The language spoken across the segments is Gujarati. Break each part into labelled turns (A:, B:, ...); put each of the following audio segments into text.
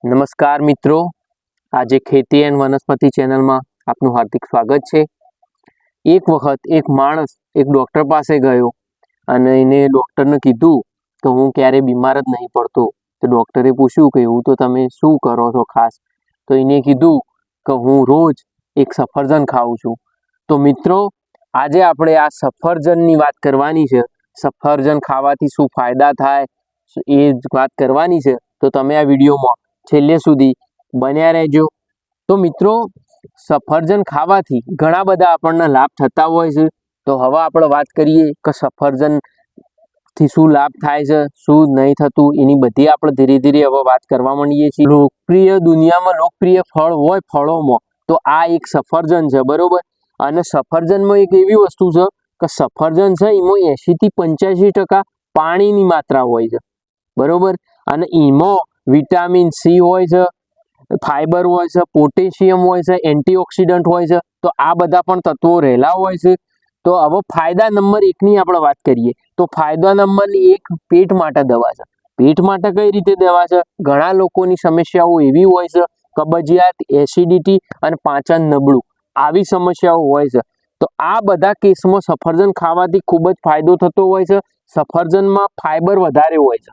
A: નમસ્કાર મિત્રો, આજે ખેતી એન્ડ વનસ્પતિ ચેનલમાં આપનું હાર્દિક સ્વાગત છે। એક વખત એક માણસ એક ડૉક્ટર પાસે ગયો અને એને ડૉક્ટરને કીધું કે હું ક્યારે બીમાર જ નહીં પડતો। તો ડૉક્ટરે પૂછ્યું કે એવું તો તમે શું કરો છો ખાસ? તો એને કીધું કે હું રોજ એક સફરજન ખાઉં છું। તો મિત્રો, આજે આપણે આ સફરજનની વાત કરવાની છે। સફરજન ખાવાથી શું ફાયદા થાય એ જ વાત કરવાની છે। તો તમે આ વિડીયોમાં છેલ્લે સુધી બન્યા રહેજો। તો મિત્રો, સફરજન ખાવાથી ઘણા બધા આપણને લાભ થતા હોય છે। તો હવે આપણે વાત કરીએ કે સફરજનથી શું લાભ થાય છે, શું નહીં થતું, એની બધી આપણે ધીરે ધીરે હવે વાત કરવા માંડીએ છીએ। લોકપ્રિય દુનિયામાં લોકપ્રિય ફળ હોય ફળોમાં તો આ એક સફરજન છે, બરોબર। અને સફરજનમાં એક એવી વસ્તુ છે કે સફરજન છે એમાં 80થી 85% પાણીની માત્રા હોય છે, બરોબર। અને એમાં વિટામિન સી હોય છે, ફાઈબર હોય છે, પોટેશિયમ હોય છે, એન્ટીઓક્સિડન્ટ હોય છે। તો આ બધા પણ તત્વો રહેલા હોય છે। તો હવે ફાયદા નંબર 1ની આપણે વાત કરીએ તો ફાયદા નંબર 1 પેટ માટે દવા છે। પેટ માટે કઈ રીતે દવા છે? ઘણા લોકોની સમસ્યાઓ એવી હોય છે, કબજિયાત, એસિડિટી અને પાચન નબળું, આવી સમસ્યાઓ હોય છે। તો આ બધા કેસમાં સફરજન ખાવાથી ખૂબ જ ફાયદો થતો હોય છે। સફરજનમાં ફાઈબર વધારે હોય છે,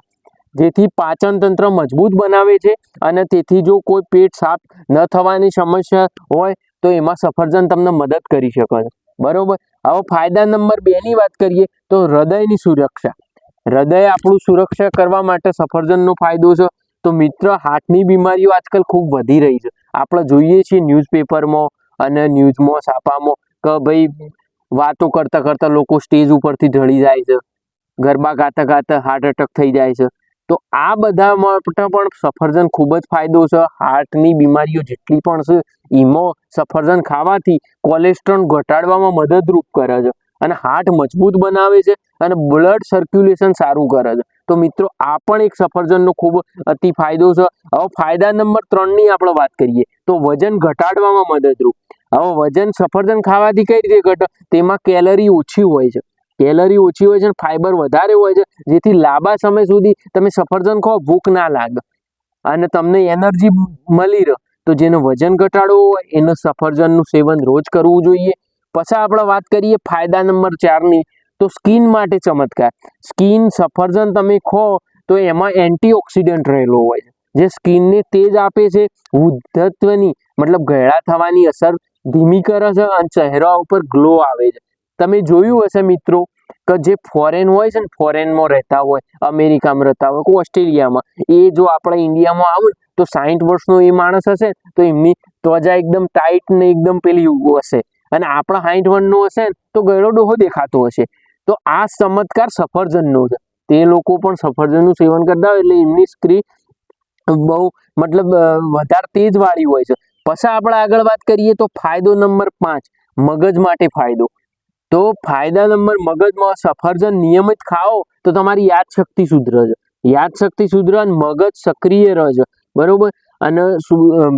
A: જેથી પાચન તંત્ર મજબૂત બનાવે છે અને તેથી જો કોઈ પેટ સાફ ન થવાની સમસ્યા હોય તો એમાં સફરજન તમને મદદ કરી શકે છે, બરોબર। હવે ફાયદા નંબર 2ની વાત કરીએ તો હૃદયની સુરક્ષા। હૃદય આપણું સુરક્ષા કરવા માટે સફરજનનો ફાયદો છે। તો મિત્ર, હાર્ટની બીમારીઓ આજકાલ ખૂબ વધી રહી છે। આપણે જોઈએ છીએ ન્યૂઝપેપરમાં અને ન્યૂઝમાં, છાપામાં કે ભાઈ વાતો કરતાં કરતાં લોકો સ્ટેજ ઉપરથી ઢળી જાય છે, ગરબા ગાતા ગાતા હાર્ટ એટેક થઈ જાય છે। તો આ બધા માટે પણ સફરજન ખૂબ જ ફાયદો છે। હાર્ટની બીમારીઓ જેટલી પણ છે એમાં સફરજન ખાવાથી કોલેસ્ટ્રોલ ઘટાડવામાં મદદરૂપ કરે છે અને હાર્ટ મજબૂત બનાવે છે અને બ્લડ સર્ક્યુલેશન સારું કરે છે। તો મિત્રો, આ પણ એક સફરજનનો ખૂબ અતિ ફાયદો છે। હવે ફાયદા નંબર 3ની આપણે વાત કરીએ તો વજન ઘટાડવામાં મદદરૂપ। હવે વજન સફરજન ખાવાથી કઈ રીતે ઘટે? તેમાં કેલરી ઓછી હોય છે, કેલરી ઓછી હોય છે અને ફાઈબર વધારે હોય છે, જેથી લાંબા સમય સુધી તમે સફરજન ખાઓ, ભૂખ ના લાગે અને તમને એનર્જી મળી રહે। તો જેને વજન ઘટાડવું હોય એને સફરજનનું સેવન રોજ કરવું જોઈએ। પછી આપણે વાત કરીએ ફાયદા નંબર 4ની તો સ્કિન માટે ચમત્કાર। સ્કિન સફરજન તમે ખો તો એમાં એન્ટીઓક્સિડન્ટ રહેલો હોય છે, જે સ્કિનને તેજ આપે છે, વૃદ્ધત્વની મતલબ ઘેડા થવાની અસર ધીમી કરે છે અને ચહેરા ઉપર ગ્લો આવે છે। તમે જોયું હશે મિત્રો કે જે ફોરેન હોય છે ને, ફોરેનમાં રહેતા હોય, અમેરિકામાં રહેતા હોય, ઓસ્ટ્રેલિયામાં, એ જો આપણા ઇન્ડિયામાં આવે તો 60 વર્ષનો એ માણસ હશે તો એમની ત્વચા એકદમ ટાઈટ ને એકદમ પેલી હશે અને આપણા 60 વર્ષનો હશે તો ગયડો ડોહો દેખાતો હશે। તો આ ચમત્કાર સફરજનનો છે। તે લોકો પણ સફરજનનું સેવન કરતા હોય એટલે એમની સ્ક્રીન બહુ મતલબ વધારે તેજવાળી હોય છે। પછી આપણે આગળ વાત કરીએ તો ફાયદો નંબર 5 મગજ માટે ફાયદો। તો ફાયદા નંબર મગજમાં સફરજન નિયમિત ખાઓ તો તમારી યાદશક્તિ સુધરે છે, યાદશક્તિ સુધરે અને મગજ સક્રિય રહે છે, બરોબર। અને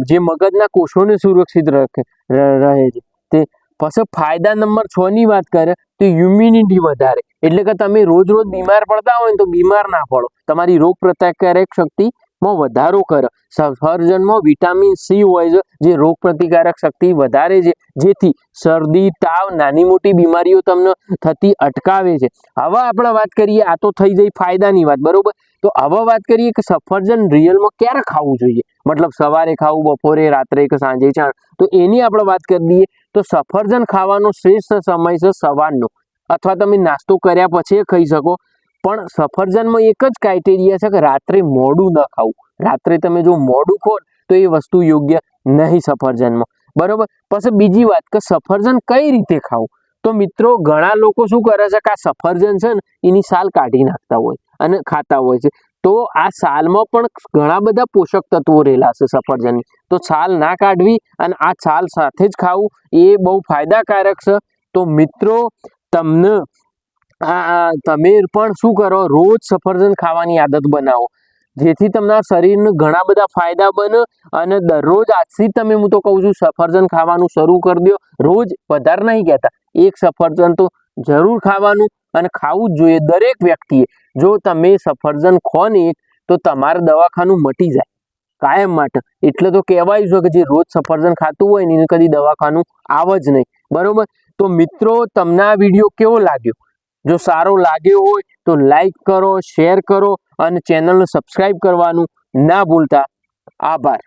A: જે મગજના કોષોને સુરક્ષિત રહે છે તે પછી ફાયદા નંબર 6ની વાત કરે તો ઇમ્યુનિટી વધારે, એટલે કે તમે રોજ રોજ બીમાર પડતા હોય ને તો બીમાર ના પડો, તમારી રોગ પ્રતિકારક શક્તિમાં વધારો કરે। સફરજનમાં વિટામિન સી હોય છે, જે રોગ પ્રતિકારક શક્તિ વધારે છે, જેથી શરદી, તાવ, નાની મોટી બીમારીઓ તમને થતી અટકાવે છે। હવે આપણે વાત કરીએ, આ તો થઈ જઈ ફાયદાની વાત, બરોબર। તો હવે વાત કરીએ કે સફરજન રિયલમાં ક્યારે ખાવું જોઈએ, મતલબ સવારે ખાવું, બપોરે, રાત્રે કે સાંજે, તો એની આપણે વાત કરી દઈએ તો સફરજન ખાવાનો શ્રેષ્ઠ સમય છે સવારનો, અથવા તમે નાસ્તો કર્યા પછી ખાઈ શકો। પણ સફરજનમાં એક જ ક્રાઇટેરિયા છે કે રાત્રે મોડું ન ખાવું। રાત્રે તમે જો મોડું ખો તો એ વસ્તુ યોગ્ય નહીં સફરજનમાં, બરોબર। પછી બીજી વાત કે સફરજન કઈ રીતે ખાવું? તો મિત્રો, ઘણા લોકો શું કરે છે કે આ સફરજન છે ને એની છાલ કાઢી નાખતા હોય અને ખાતા હોય છે। તો આ છાલમાં પણ ઘણા બધા પોષક તત્વો રહેલા છે સફરજનની, તો છાલ ના કાઢવી અને આ છાલ સાથે જ ખાવું એ બહુ ફાયદાકારક છે। તો મિત્રો, તમે પણ શું કરો, રોજ સફરજન ખાવાની આદત બનાવો, જેથી તમારા શરીરને ઘણા બધા ફાયદા બને અને દરરોજ આજથી તમે, હું તો કહું છું, સફરજન ખાવાનું શરૂ કરી દો। રોજ, વધારે નહીં કહેતા, એક સફરજન તો જરૂર ખાવાનું અને ખાવું જ જોઈએ દરેક વ્યક્તિએ। જો તમે સફરજન ખો ને એક તો તમારું દવાખાનું મટી જાય, કાયમ માટે. એટલે તો કહેવાય છે કે જે રોજ સફરજન ખાતું હોય ને એને કદી દવાખાનું આવે જ નહીં. બરોબર. તો મિત્રો, તમને આ વિડીયો કેવો લાગ્યો? જો સારો લાગ્યો હોય તો લાઈક કરો, શેર કરો અને ચેનલને સબસ્ક્રાઈબ કરવાનું ના ભૂલતા. આભાર.